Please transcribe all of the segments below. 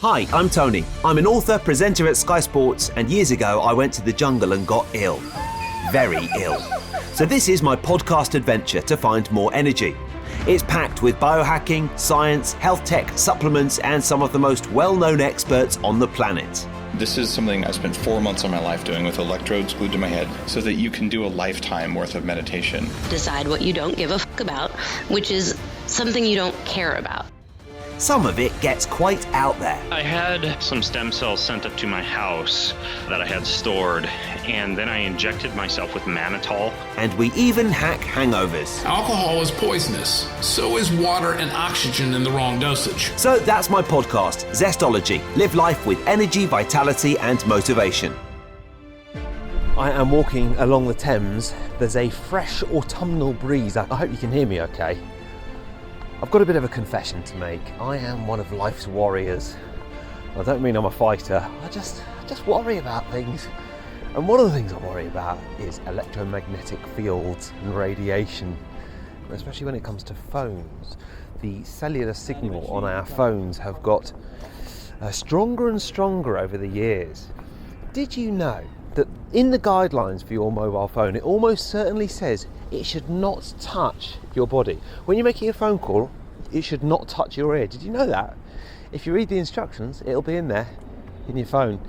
Hi, I'm Tony. I'm an author, presenter at Sky Sports, and years ago I went to the jungle and got ill. Very ill. So this is my podcast adventure to find more energy. It's packed with biohacking, science, health tech, supplements, and some of the most well-known experts on the planet. This is something I spent 4 months of my life doing with electrodes glued to my head so that you can do a lifetime worth of meditation. Decide what you don't give a fuck about, which is something you don't care about. Some of it gets quite out there. I had some stem cells sent up to my house that I had stored, and then I injected myself with mannitol. And we even hack hangovers. Alcohol is poisonous. So is water and oxygen in the wrong dosage. So that's my podcast, Zestology. Live life with energy, vitality, and motivation. I am walking along the Thames. There's a fresh autumnal breeze. I hope you can hear me okay. I've got a bit of a confession to make. I am one of life's warriors. I don't mean I'm a fighter. I just worry about things. And one of the things I worry about is electromagnetic fields and radiation, especially when it comes to phones. The cellular signal on our phones have got stronger and stronger over the years. Did you know that in the guidelines for your mobile phone, it almost certainly says it should not touch your body? When you're making a phone call, it should not touch your ear. Did you know that? If you read the instructions, it'll be in there, in your phone.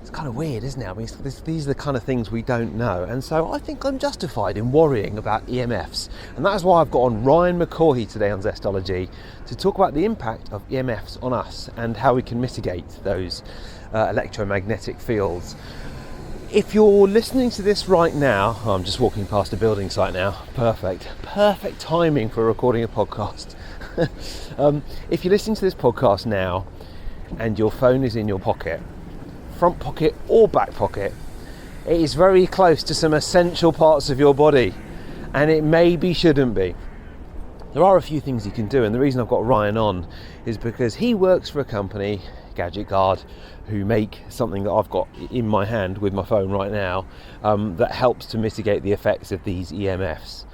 It's kind of weird, isn't it? I mean, these are the kind of things we don't know. And so I think I'm justified in worrying about EMFs. And that's why I've got on Ryan McCaughey today on Zestology to talk about the impact of EMFs on us and how we can mitigate those electromagnetic fields. If you're listening to this right now, I'm just walking past a building site now, perfect timing for recording a podcast. If you're listening to this podcast now and your phone is in your pocket, front pocket or back pocket, it is very close to some essential parts of your body, and it maybe shouldn't be. There are a few things you can do, and the reason I've got Ryan on is because he works for a company, Gadget Guard, who make something that I've got in my hand with my phone right now that helps to mitigate the effects of these EMFs.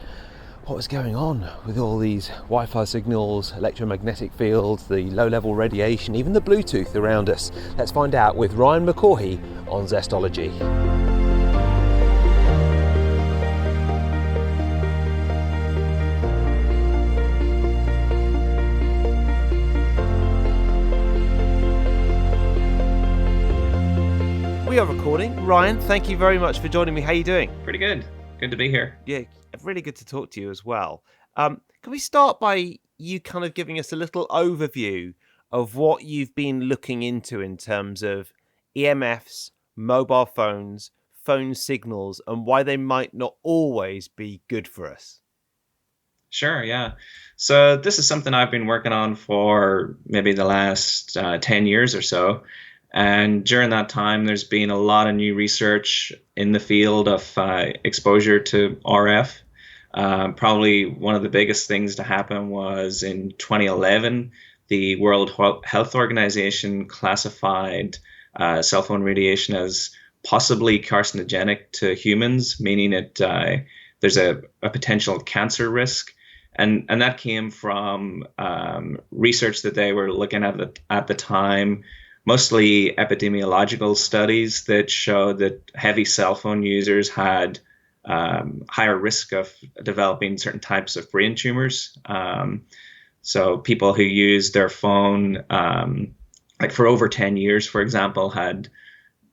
What was going on with all these Wi-Fi signals, electromagnetic fields, the low-level radiation, even the Bluetooth around us? Let's find out with Ryan McCaughey on Zestology. We are recording. Ryan, thank you very much for joining me. How are you doing? Pretty good. Good to be here. Yeah, really good to talk to you as well. Can we start by you kind of giving us a little overview of what you've been looking into in terms of EMFs, mobile phones, phone signals, and why they might not always be good for us? Sure, yeah. So this is something I've been working on for maybe the last 10 years or so. And during that time, there's been a lot of new research in the field of exposure to RF. Probably one of the biggest things to happen was in 2011, the World Health Organization classified cell phone radiation as possibly carcinogenic to humans, meaning there's a potential cancer risk. And that came from research that they were looking at the time, mostly epidemiological studies that showed that heavy cell phone users had higher risk of developing certain types of brain tumors. So people who used their phone like for over 10 years, for example, had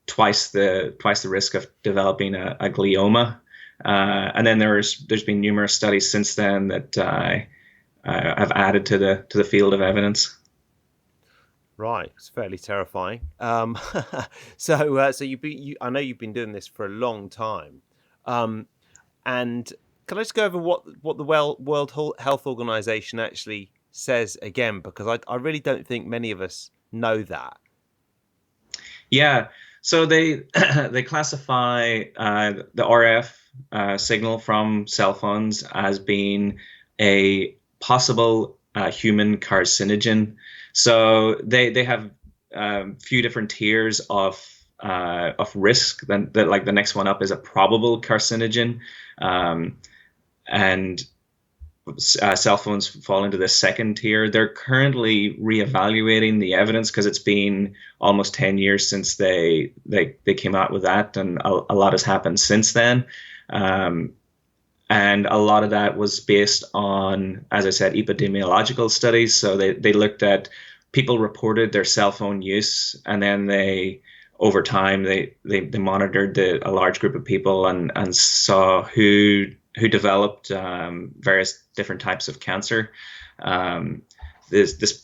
twice the risk of developing a glioma. And then there's been numerous studies since then that have added to the field of evidence. Right, it's fairly terrifying. So I know you've been doing this for a long time, and can I just go over what the World Health Organization actually says again? Because I really don't think many of us know that. Yeah, so they classify the RF signal from cell phones as being a possible human carcinogen. So they have a few different tiers of risk. Then like the next one up is a probable carcinogen, and cell phones fall into the second tier. They're currently reevaluating the evidence because it's been almost 10 years since they came out with that, and a lot has happened since then. And a lot of that was based on, as I said, epidemiological studies. So they looked at people reported their cell phone use, and then over time they monitored a large group of people and saw who developed various different types of cancer. This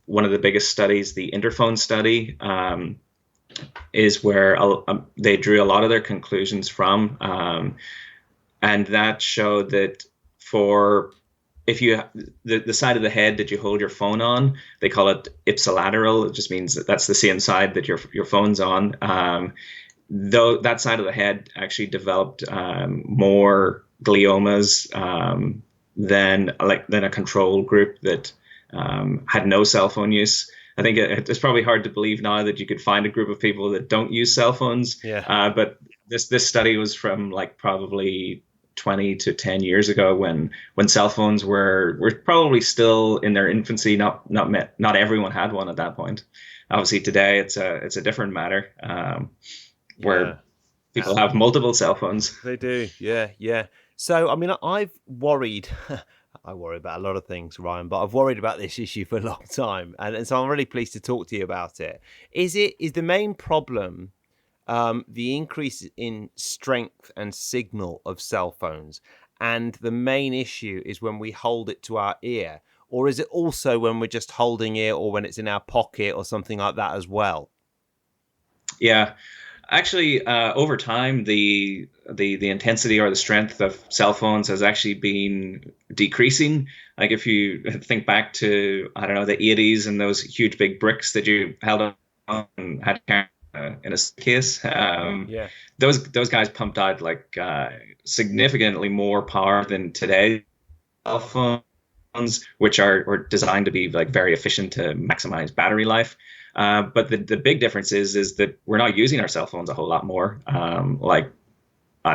one of the biggest studies, the Interphone study, is where they drew a lot of their conclusions from, and that showed that if you the side of the head that you hold your phone on, they call it ipsilateral. It just means that's the same side that your phone's on. Though that side of the head actually developed more gliomas than a control group that had no cell phone use. I think it's probably hard to believe now that you could find a group of people that don't use cell phones. Yeah. But this study was from probably 20 to 10 years ago when cell phones were probably still in their infancy. Not everyone had one at that point. Obviously today it's a different matter, where people have multiple cell phones. They do. Yeah. So, I mean, I've worried, I worry about a lot of things, Ryan, but I've worried about this issue for a long time. And so I'm really pleased to talk to you about it. Is the main problem the increase in strength and signal of cell phones, and the main issue is when we hold it to our ear? Or is it also when we're just holding it, or when it's in our pocket or something like that as well? Yeah. Actually, over time, the intensity or the strength of cell phones has actually been decreasing. Like if you think back to, I don't know, the 80s and those huge big bricks that you held on and had in a case, those guys pumped out significantly more power than today's cell phones, which are designed to be very efficient to maximize battery life. But the big difference is that we're not using our cell phones a whole lot more. I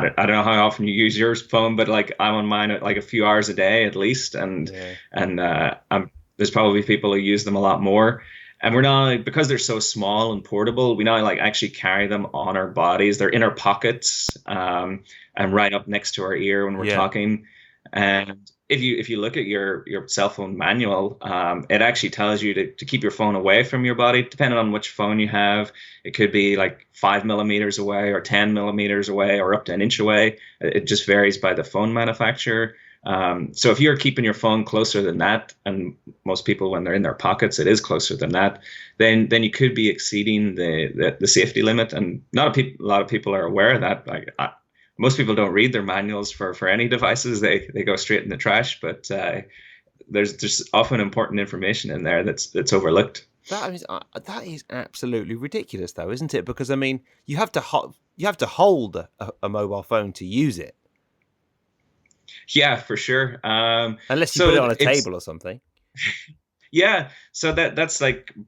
don't know how often you use your phone, but I'm on mine a few hours a day at least, and there's probably people who use them a lot more. And we're now, because they're so small and portable, we now actually carry them on our bodies. They're in our pockets, and right up next to our ear when we're talking. And if you look at your cell phone manual, it actually tells you to keep your phone away from your body, depending on which phone you have. It could be 5 millimeters away or 10 millimeters away or up to an inch away. It just varies by the phone manufacturer. So if you're keeping your phone closer than that, and most people when they're in their pockets, it is closer than that, then you could be exceeding the safety limit. And not a lot of people are aware of that. Most people don't read their manuals for any devices. They go straight in the trash. But there's often important information in there that's overlooked. That is absolutely ridiculous, though, isn't it? Because I mean, you have to hold a mobile phone to use it. Yeah, for sure. Unless you put it on a table or something. Yeah. So that's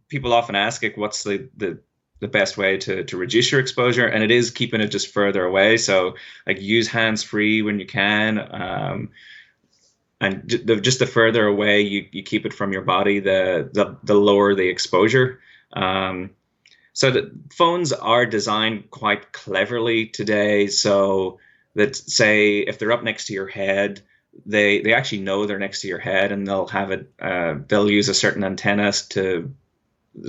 people often ask, what's the best way to reduce your exposure? And it is keeping it just further away. So use hands-free when you can. And just the further away you keep it from your body, the lower the exposure. So the phones are designed quite cleverly today. So that, say, if they're up next to your head, they actually know they're next to your head, and they'll have it. They'll use a certain antenna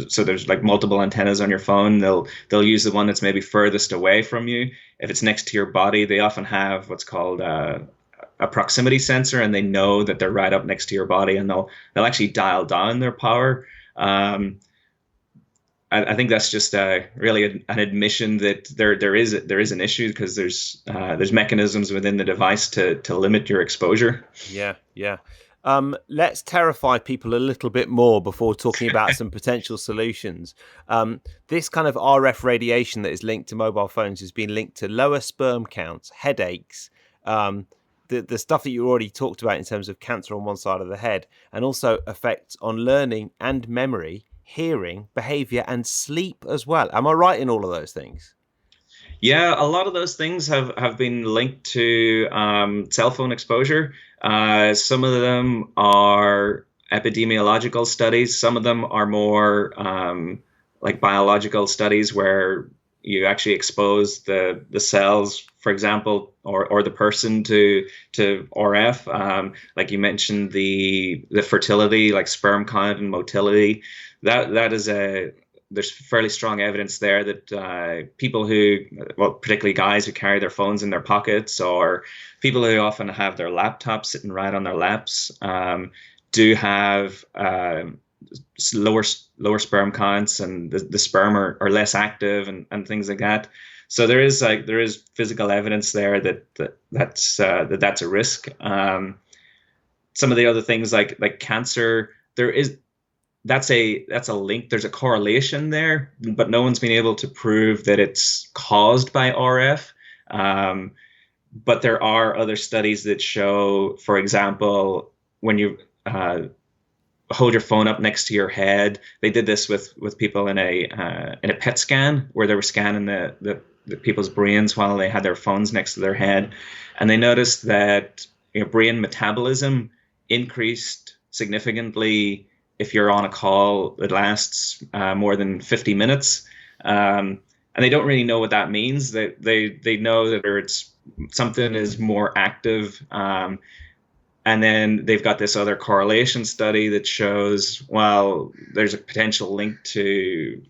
so there's multiple antennas on your phone. They'll use the one that's maybe furthest away from you. If it's next to your body, they often have what's called a proximity sensor, and they know that they're right up next to your body, and they'll actually dial down their power. I think that's just really an admission that there is an issue, because there's mechanisms within the device to limit your exposure. Yeah. Let's terrify people a little bit more before talking about some potential solutions. This kind of RF radiation that is linked to mobile phones has been linked to lower sperm counts, headaches, the stuff that you already talked about in terms of cancer on one side of the head, and also effects on learning and memory, hearing, behavior, and sleep as well. Am I right in all of those things? Yeah, a lot of those things have been linked to cell phone exposure. Some of them are epidemiological studies. Some of them are more like biological studies where you actually expose the cells, for example, or the person to RF. Like you mentioned, the fertility, like sperm count and motility. That is there's fairly strong evidence there that people who, well, particularly guys who carry their phones in their pockets, or people who often have their laptops sitting right on their laps, do have lower sperm counts, and the sperm are less active, and things like that. So there is physical evidence there that's a risk. Some of the other things like cancer, that's a link. There's a correlation there, but no one's been able to prove that it's caused by RF. But there are other studies that show, for example, when you hold your phone up next to your head. They did this with people in a PET scan, where they were scanning the people's brains while they had their phones next to their head, and they noticed that brain metabolism increased significantly if you're on a call that lasts more than 50 minutes. And they don't really know what that means. They know that it's something is more active. And then they've got this other correlation study that shows, well, there's a potential link to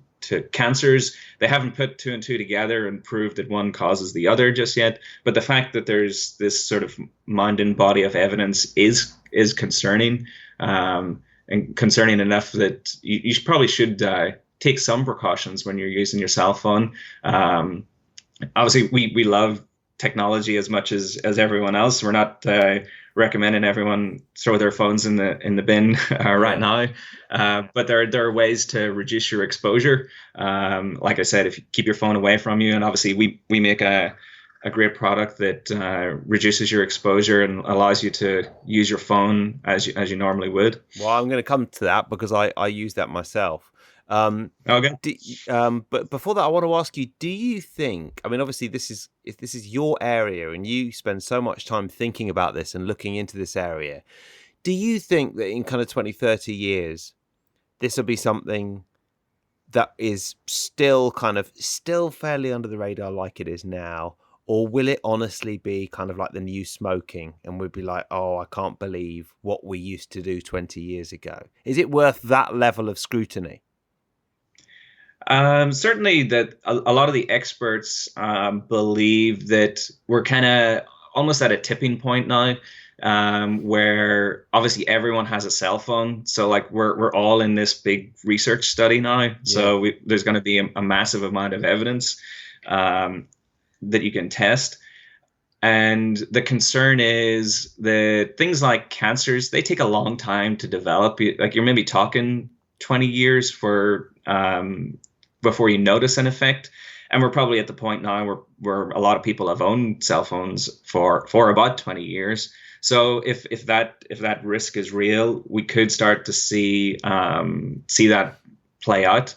cancers. They haven't put two and two together and proved that one causes the other just yet. But the fact that there's this sort of mountain body of evidence is concerning, and concerning enough that you probably should take some precautions when you're using your cell phone. Obviously, we love technology as much as everyone else. We're not recommending everyone throw their phones in the bin right now, but there are ways to reduce your exposure. Like I said, if you keep your phone away from you, and obviously we make a great product that reduces your exposure and allows you to use your phone as you normally would. Well, I'm going to come to that because I use that myself. Okay. But before that, I want to ask you, do you think, I mean, obviously if this is your area and you spend so much time thinking about this and looking into this area, do you think that in kind of 20, 30 years, this will be something that is still fairly under the radar like it is now? Or will it honestly be kind of like the new smoking, and we'd be like, oh, I can't believe what we used to do 20 years ago? Is it worth that level of scrutiny? Certainly that a lot of the experts believe that we're kind of almost at a tipping point now, where obviously everyone has a cell phone. So like we're all in this big research study now. Yeah. So there's going to be a massive amount of evidence that you can test. And the concern is that things like cancers, they take a long time to develop. Like you're maybe talking 20 years for before you notice an effect. And we're probably at the point now where a lot of people have owned cell phones for about 20 years. So if that risk is real, we could start to see that play out.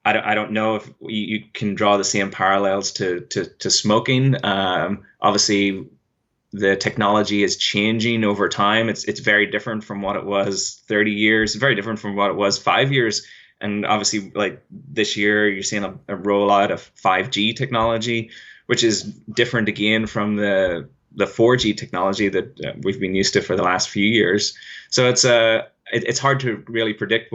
I don't know if you can draw the same parallels to smoking. Obviously, the technology is changing over time. It's very different from what it was 30 years, very different from what it was 5 years. And obviously, like this year, you're seeing a rollout of 5G technology, which is different again from the 4G technology that we've been used to for the last few years. So it's hard to really predict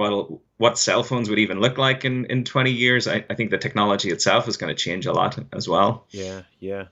what cell phones would even look like in 20 years. I think the technology itself is going to change a lot as well. Yeah.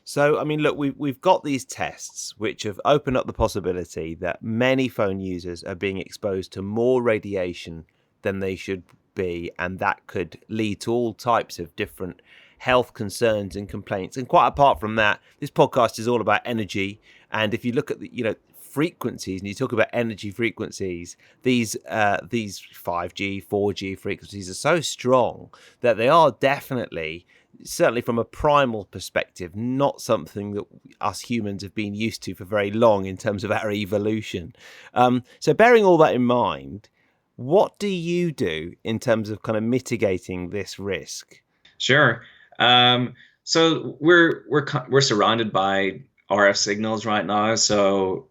So, I mean, look, we've got these tests which have opened up the possibility that many phone users are being exposed to more radiation than they should be, and that could lead to all types of different health concerns and complaints. And quite apart from that, this podcast is all about energy. And if you look at the frequencies, and you talk about energy frequencies, these 5G, 4G frequencies are so strong that they are definitely, certainly from a primal perspective, not something that us humans have been used to for very long in terms of our evolution. So bearing all that in mind, what do you do in terms of kind of mitigating this risk? Sure. So we're surrounded by RF signals right now. So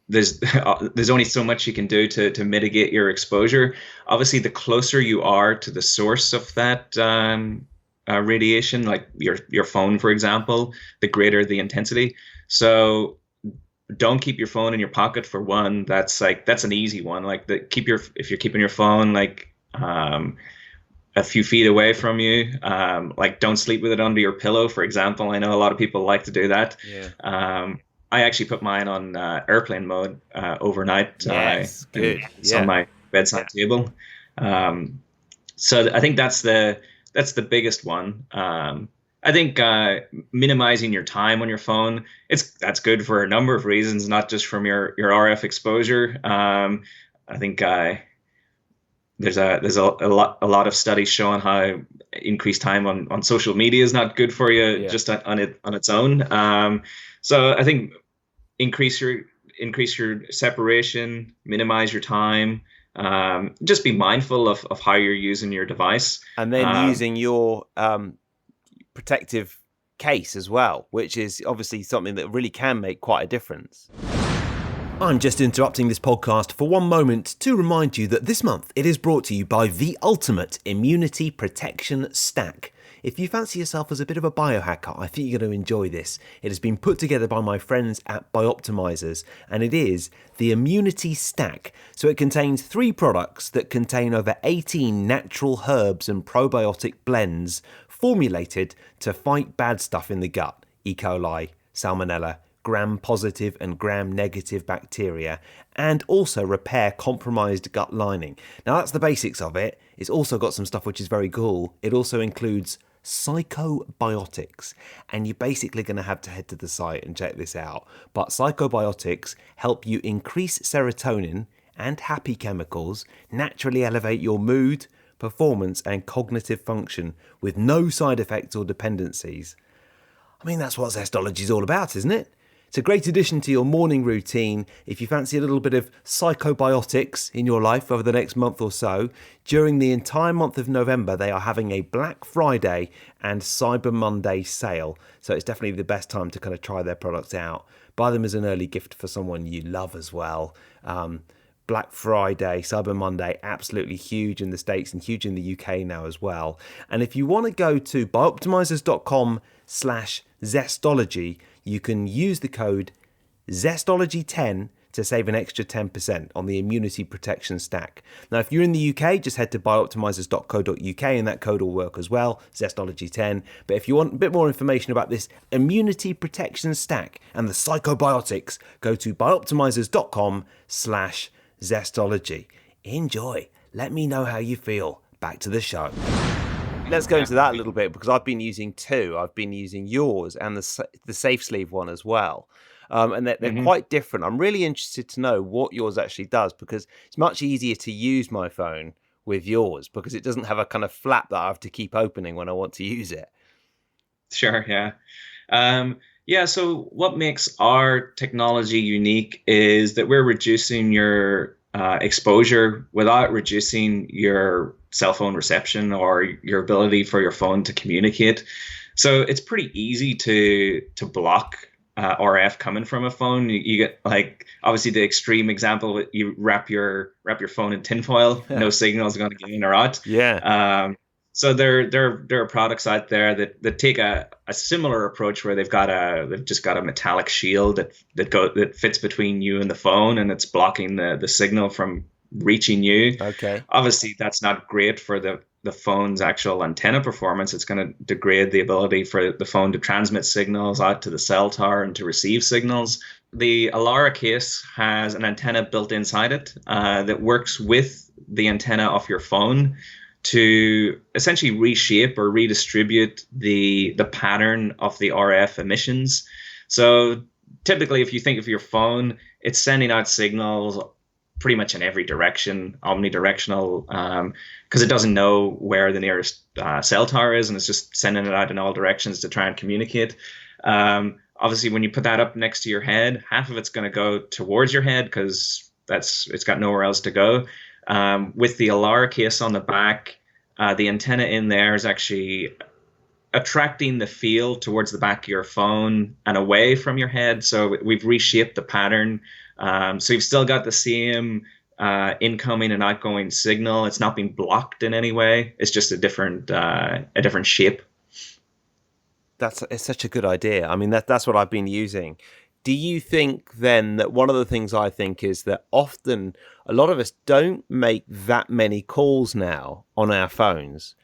there's only so much you can do to mitigate your exposure. Obviously, the closer you are to the source of that radiation, like your phone, for example, the greater the intensity. So don't keep your phone in your pocket, for one. That's an easy one. Like if you're keeping your phone like a few feet away from you, like don't sleep with it under your pillow, for example. I know a lot of people like to do that. Yeah. I actually put mine on airplane mode overnight. Yes, good. It's on my bedside table. So I think that's the biggest one. I think minimizing your time on your phone, that's good for a number of reasons, not just from your RF exposure. I think there's a lot of studies showing how increased time on social media is not good for you just on its own. So I think increase your separation, minimize your time. Just be mindful of how you're using your device, and then using your protective case as well, which is obviously something that really can make quite a difference. I'm just interrupting this podcast for one moment to remind you that this month it is brought to you by the ultimate immunity protection stack. If you fancy yourself as a bit of a biohacker, I think you're going to enjoy this. It has been put together by my friends at Bioptimizers, and it is the Immunity Stack. So it contains 3 products that contain over 18 natural herbs and probiotic blends formulated to fight bad stuff in the gut: E. coli, salmonella, gram-positive and gram-negative bacteria, and also repair compromised gut lining. Now that's the basics of it. It's also got some stuff which is very cool. It also includes psychobiotics, and you're basically going to have to head to the site and check this out. But psychobiotics help you increase serotonin and happy chemicals, naturally elevate your mood, performance and cognitive function with no side effects or dependencies. I mean, that's what Zestology is all about, isn't it? It's a great addition to your morning routine if you fancy a little bit of psychobiotics in your life over the next month or so. During the entire month of November, they are having a Black Friday and Cyber Monday sale. So it's definitely the best time to kind of try their products out. Buy them as an early gift for someone you love as well. Black Friday, Cyber Monday, absolutely huge in the States and huge in the UK now as well. And if you want to go to bioptimizers.com/Zestology, you can use the code Zestology10 to save an extra 10% on the immunity protection stack. Now, if you're in the UK, just head to bioptimizers.co.uk and that code will work as well, Zestology10. But if you want a bit more information about this immunity protection stack and the psychobiotics, go to bioptimizers.com/Zestology. Enjoy. Let me know how you feel. Back to the show. Let's go into that a little bit, because I've been using 2. I've been using yours and the Safe Sleeve one as well. And they're quite different. I'm really interested to know what yours actually does, because it's much easier to use my phone with yours because it doesn't have a kind of flap that I have to keep opening when I want to use it. Sure, yeah. So what makes our technology unique is that we're reducing your exposure without reducing your cell phone reception or your ability for your phone to communicate. So it's pretty easy to block RF coming from a phone. You get, like, obviously the extreme example, you wrap your phone in tinfoil, no signal is going to get in or out. Yeah. So there are products out there that take a similar approach, where they've just got a metallic shield that fits between you and the phone, and it's blocking the signal from reaching you. Okay. Obviously, that's not great for the phone's actual antenna performance. It's going to degrade the ability for the phone to transmit signals out to the cell tower and to receive signals. The Alara case has an antenna built inside it that works with the antenna of your phone to essentially reshape or redistribute the pattern of the RF emissions. So typically, if you think of your phone, it's sending out signals pretty much in every direction, omnidirectional, because it doesn't know where the nearest cell tower is, and it's just sending it out in all directions to try and communicate. Obviously, when you put that up next to your head, half of it's going to go towards your head because it's got nowhere else to go. With the Alara case on the back, the antenna in there is actually attracting the field towards the back of your phone and away from your head. So we've reshaped the pattern. So you've still got the same incoming and outgoing signal. It's not being blocked in any way. It's just a different shape. It's such a good idea. I mean, that's what I've been using. Do you think then that one of the things I think is that often a lot of us don't make that many calls now on our phones?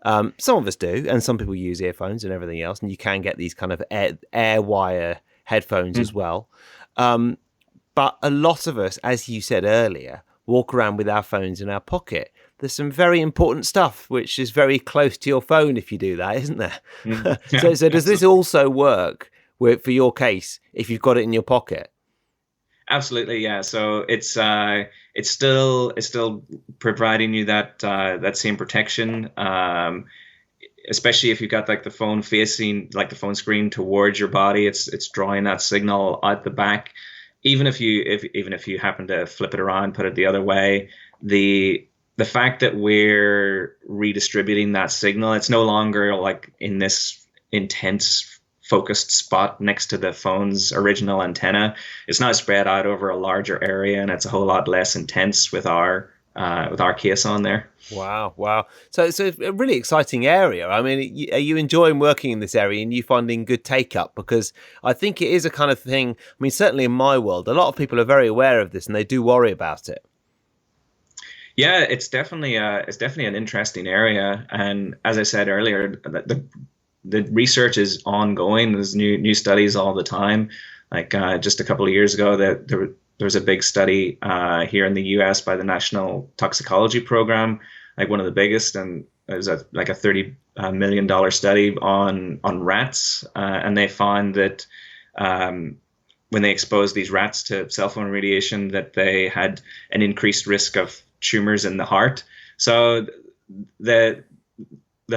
Some of us do, and some people use earphones and everything else, and you can get these kind of air wire headphones as well. But a lot of us, as you said earlier, walk around with our phones in our pocket. There's some very important stuff which is very close to your phone if you do that, isn't there? Yeah, so does this also work for your case if you've got it in your pocket? Absolutely, yeah. So it's still providing you that same protection, especially if you've got like the phone facing like the phone screen towards your body. It's drawing that signal out the back. Even if you happen to flip it around, put it the other way, the fact that we're redistributing that signal, it's no longer like in this intense focused spot next to the phone's original antenna. It's now spread out over a larger area, and it's a whole lot less intense with our case on there. Wow. So it's a really exciting area. I mean, are you enjoying working in this area and you finding good take up? Because I think it is a kind of thing. I mean, certainly in my world, a lot of people are very aware of this and they do worry about it. Yeah, it's definitely an interesting area, and as I said earlier, the research is ongoing. There's new studies all the time. Like just a couple of years ago, that there was a big study here in the U.S. by the National Toxicology Program, like one of the biggest, and it was like a $30 million study on rats, and they found that when they exposed these rats to cell phone radiation, that they had an increased risk of tumors in the heart. So the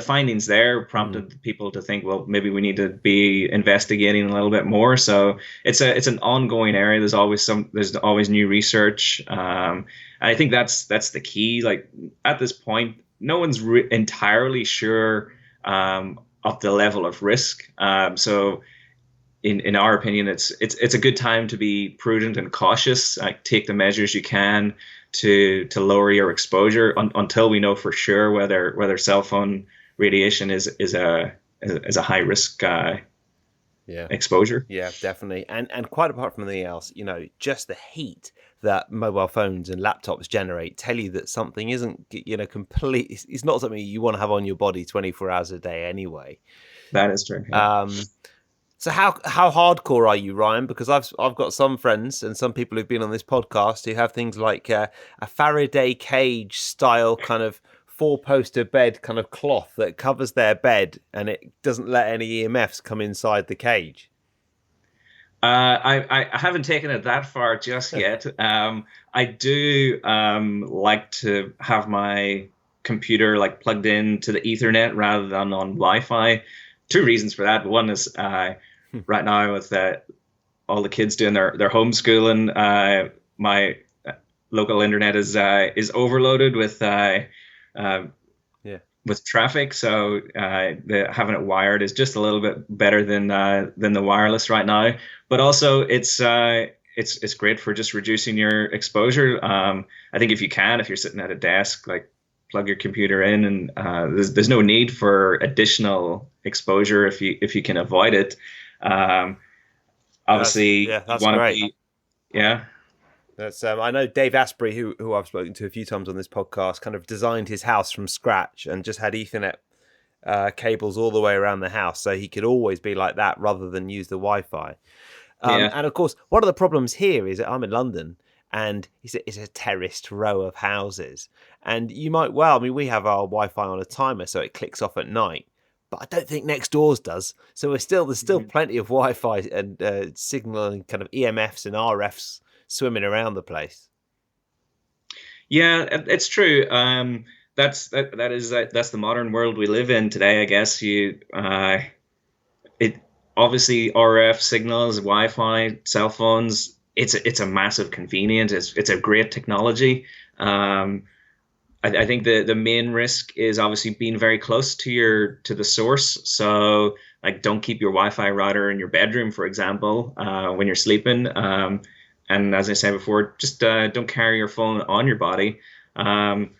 findings there prompted people to think, well, maybe we need to be investigating a little bit more. So it's an ongoing area. There's always new research, and I think that's the key. Like at this point, no one's entirely sure of the level of risk. So in our opinion, it's a good time to be prudent and cautious. Take the measures you can to lower your exposure until we know for sure whether cell phone radiation is a high risk exposure. Yeah, definitely. And quite apart from anything else, just the heat that mobile phones and laptops generate tell you that something isn't, complete. It's not something you want to have on your body 24 hours a day anyway. That is true. Yeah. So how hardcore are you, Ryan? Because I've got some friends and some people who've been on this podcast who have things like a Faraday cage style kind of 4-poster bed kind of cloth that covers their bed and it doesn't let any EMFs come inside the cage. I haven't taken it that far just yet. I do like to have my computer like plugged in to the Ethernet rather than on Wi-Fi. Two reasons for that. One is right now with all the kids doing their homeschooling, my local internet is overloaded with traffic. So having it wired is just a little bit better than the wireless right now. But also it's great for just reducing your exposure. I think if you're sitting at a desk, like plug your computer in, and there's no need for additional exposure if you can avoid it. Obviously, that's great. That's I know Dave Asprey, who I've spoken to a few times on this podcast, kind of designed his house from scratch and just had Ethernet cables all the way around the house, so he could always be like that rather than use the Wi-Fi. And of course, one of the problems here is that I'm in London, and it's a terraced row of houses. And we have our Wi-Fi on a timer, so it clicks off at night. But I don't think next doors does. So there's still plenty of Wi-Fi and signal and kind of EMFs and RFs swimming around the place. Yeah, it's true. That's the modern world we live in today, I guess. It obviously RF signals, Wi-Fi, cell phones. It's a massive convenience. It's a great technology. I think the main risk is obviously being very close to the source. So like, don't keep your Wi-Fi router in your bedroom, for example, when you're sleeping. And as I said before, just don't carry your phone on your body. Um,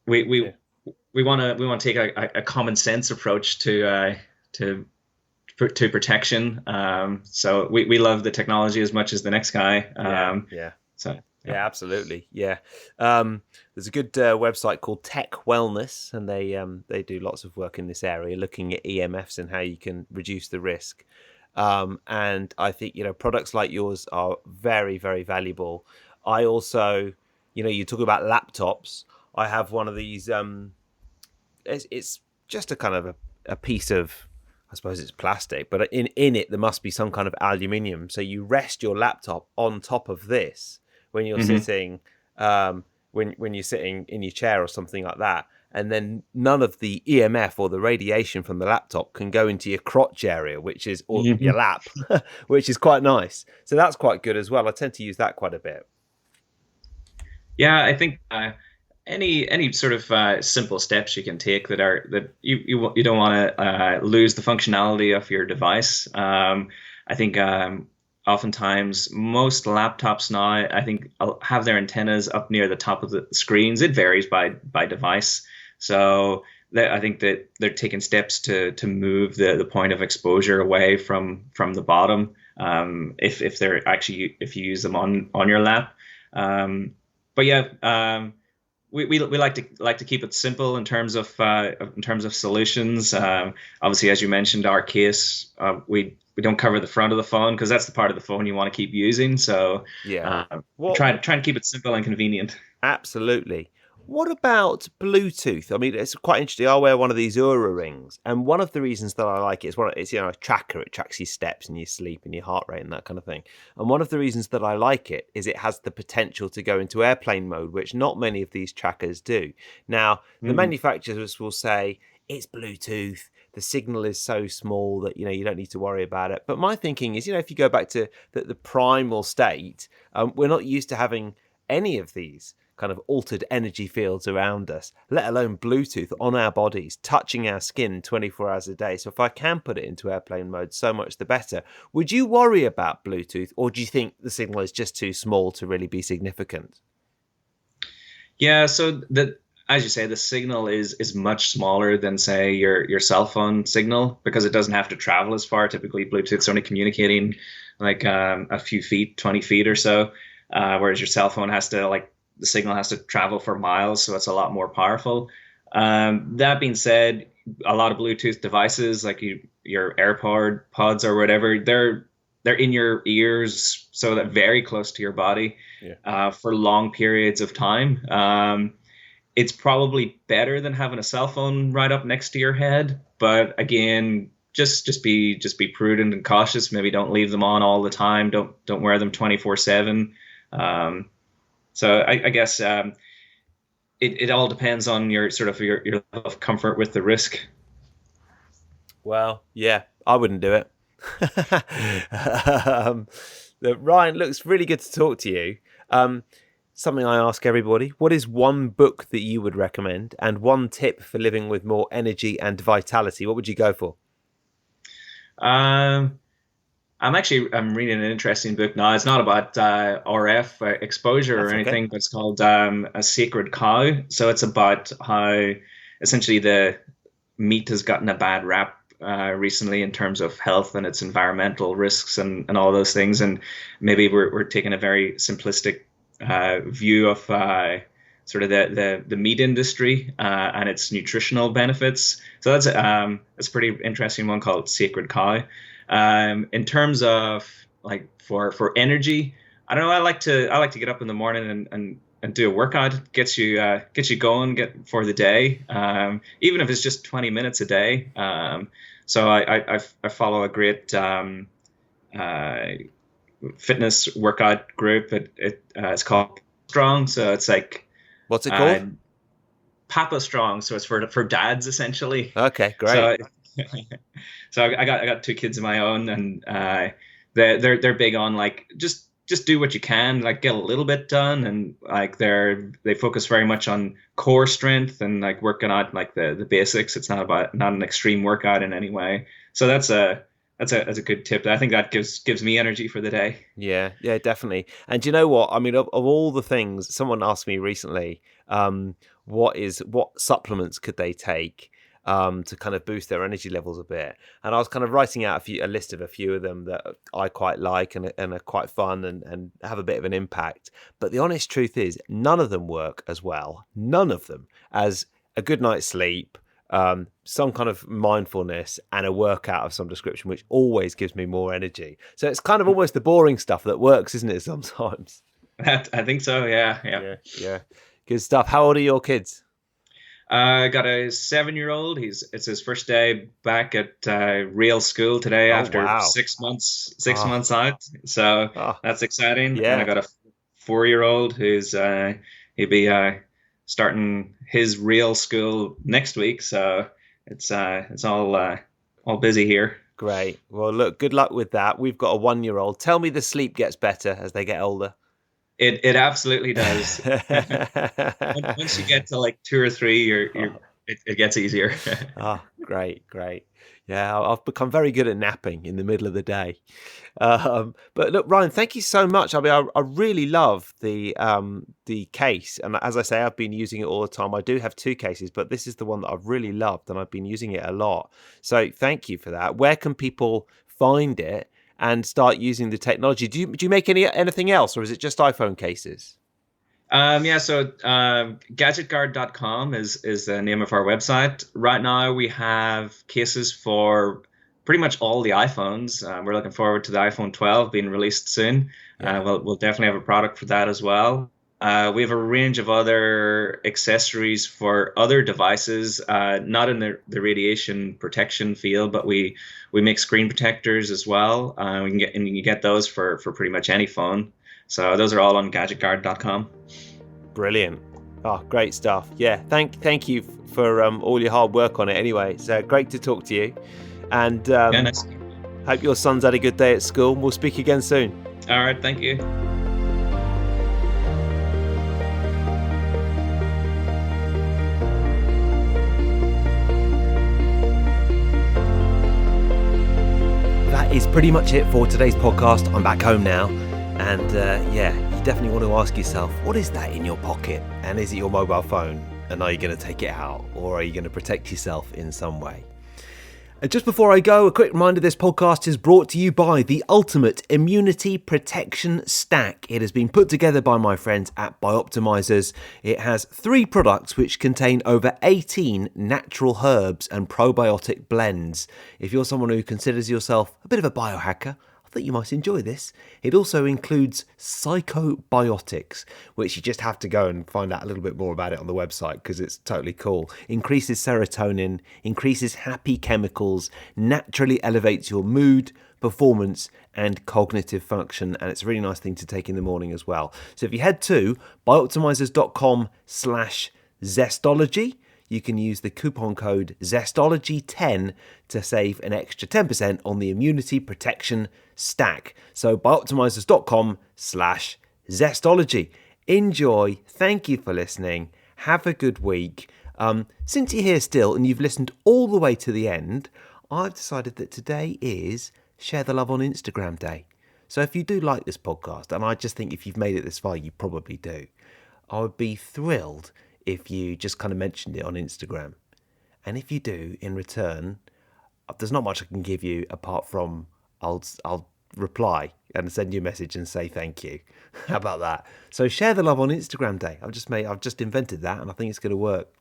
we we Yeah. we want to take a common sense approach to protection. So we love the technology as much as the next guy. Yeah. So Yeah, absolutely. Yeah, there's a good website called techwellness, and they do lots of work in this area, looking at EMFs and how you can reduce the risk. And I think products like yours are very, very valuable. I also, you talk about laptops. I have one of these. It's just a kind of a piece of, I suppose it's plastic, but in it there must be some kind of aluminium. So you rest your laptop on top of this when you're sitting, when you're sitting in your chair or something like that, and then none of the EMF or the radiation from the laptop can go into your crotch area, which is or your lap, which is quite nice. So that's quite good as well. I tend to use that quite a bit. yeah, I think any sort of simple steps you can take that you don't want to lose the functionality of your device. I think oftentimes most laptops now, I think, have their antennas up near the top of the screens. It varies by device. So I think that they're taking steps to move the point of exposure away from the bottom. If they're actually, if you use them on your lap. But yeah, we like to keep it simple in terms of solutions. Obviously, as you mentioned, our case, we don't cover the front of the phone because that's the part of the phone you want to keep using. So Yeah. try and keep it simple and convenient. Absolutely. What about Bluetooth? I mean, it's quite interesting. I wear one of these Oura rings, and one of the reasons that I like it is it's a tracker. It tracks your steps and your sleep and your heart rate and that kind of thing. And one of the reasons that I like it is it has the potential to go into airplane mode, which not many of these trackers do. Now, the manufacturers will say it's Bluetooth. The signal is so small that you don't need to worry about it. But my thinking is, if you go back to the primal state, we're not used to having any of these kind of altered energy fields around us, let alone Bluetooth on our bodies, touching our skin 24 hours a day. So if I can put it into airplane mode, so much the better. Would you worry about Bluetooth, or do you think the signal is just too small to really be significant? Yeah, so as you say, the signal is much smaller than, say, your cell phone signal, because it doesn't have to travel as far. Typically, Bluetooth's only communicating like a few feet, 20 feet or so, whereas your cell phone the signal has to travel for miles, so it's a lot more powerful. That being said, a lot of Bluetooth devices, like your AirPods or whatever, they're in your ears, so that very close to your body for long periods of time. It's probably better than having a cell phone right up next to your head, but again, just be prudent and cautious. Maybe don't leave them on all the time. Don't wear them 24/7. So I guess it all depends on your level of comfort with the risk. Well, yeah, I wouldn't do it. Ryan, looks really good to talk to you. Something I ask everybody: what is one book that you would recommend, and one tip for living with more energy and vitality? What would you go for? I'm reading an interesting book now. It's not about RF exposure or anything, but it's called A Sacred Cow. So it's about how essentially the meat has gotten a bad rap recently in terms of health and its environmental risks and all those things. And maybe we're taking a very simplistic view of sort of the meat industry and its nutritional benefits. So that's a pretty interesting one called Sacred Cow. In terms of like for energy, I don't know. I like to get up in the morning and do a workout. Gets you going for the day. Even if it's just 20 minutes a day. So I follow a great fitness workout group. It's called Strong. So it's like, what's it called? Papa Strong. So it's for dads essentially. Okay, great. So I got two kids of my own, and they're big on like just just do what you can, like get a little bit done, and like they focus very much on core strength and like working out like the basics. It's not an extreme workout in any way. So that's a good tip. I think that gives me energy for the day. Yeah, definitely. And do you know what? I mean, of all the things, someone asked me recently, what supplements could they take to kind of boost their energy levels a bit? And I was kind of writing out a list of a few of them that I quite like and are quite fun and have a bit of an impact. But the honest truth is, none of them work as well. None of them as a good night's sleep, some kind of mindfulness, and a workout of some description, which always gives me more energy. So it's kind of almost the boring stuff that works, isn't it? Sometimes. I think so. Yeah. Good stuff. How old are your kids? I got a 7-year-old. It's his first day back at real school today after 6 months out. So that's exciting. Yeah. And I got a 4-year-old who's he'll be starting his real school next week. So it's all busy here. Great. Well, look, good luck with that. We've got a 1-year-old. Tell me the sleep gets better as they get older. It absolutely does. Once you get to like 2 or 3, it gets easier. Great. Yeah, I've become very good at napping in the middle of the day. But look, Ryan, thank you so much. I mean, I really love the case, and as I say, I've been using it all the time. I do have 2 cases, but this is the one that I've really loved, and I've been using it a lot. So thank you for that. Where can people find it and start using the technology? Do you make anything else, or is it just iPhone cases? So gadgetguard.com is the name of our website. Right now we have cases for pretty much all the iPhones. We're looking forward to the iPhone 12 being released soon. Yeah. We'll definitely have a product for that as well. We have a range of other accessories for other devices, not in the radiation protection field, but we make screen protectors as well. You can get those for pretty much any phone. So those are all on gadgetguard.com. Brilliant. Great stuff. Yeah, thank you for all your hard work on it anyway. It's great to talk to you. And nice. Hope your son's had a good day at school. We'll speak again soon. All right, thank you. That is pretty much it for today's podcast. I'm back home now. And you definitely want to ask yourself, what is that in your pocket? And is it your mobile phone? And are you going to take it out? Or are you going to protect yourself in some way? And just before I go, a quick reminder, this podcast is brought to you by the Ultimate Immunity Protection Stack. It has been put together by my friends at Bioptimizers. It has 3 products which contain over 18 natural herbs and probiotic blends. If you're someone who considers yourself a bit of a biohacker, I think you might enjoy this. It also includes psychobiotics, which you just have to go and find out a little bit more about it on the website because it's totally cool. Increases serotonin, increases happy chemicals, naturally elevates your mood, performance and cognitive function, and it's a really nice thing to take in the morning as well. So if you head to bioptimizers.com/zestology, you can use the coupon code Zestology10 to save an extra 10% on the immunity protection stack. So bioptimizers.com/Zestology. Enjoy. Thank you for listening. Have a good week. Since you're here still and you've listened all the way to the end, I've decided that today is Share the Love on Instagram Day. So if you do like this podcast, and I just think if you've made it this far, you probably do, I would be thrilled if you just kind of mentioned it on Instagram. And if you do, in return, there's not much I can give you apart from I'll reply and send you a message and say thank you. How about that? So share the love on Instagram Day. I've just invented that and I think it's going to work.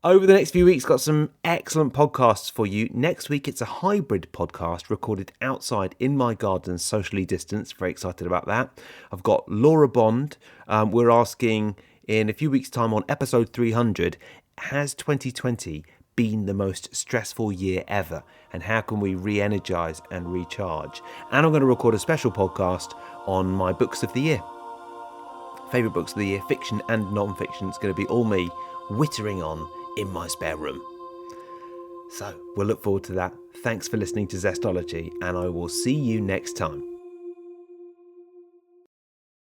Over the next few weeks, got some excellent podcasts for you. Next week, it's a hybrid podcast recorded outside in my garden, socially distanced. Very excited about that. I've got Laura Bond. We're asking in a few weeks' time on episode 300, has 2020 been the most stressful year ever? And how can we re-energize and recharge? And I'm going to record a special podcast on my books of the year. Favourite books of the year, fiction and non-fiction. It's going to be all me whittering on in my spare room. So we'll look forward to that. Thanks for listening to Zestology, and I will see you next time.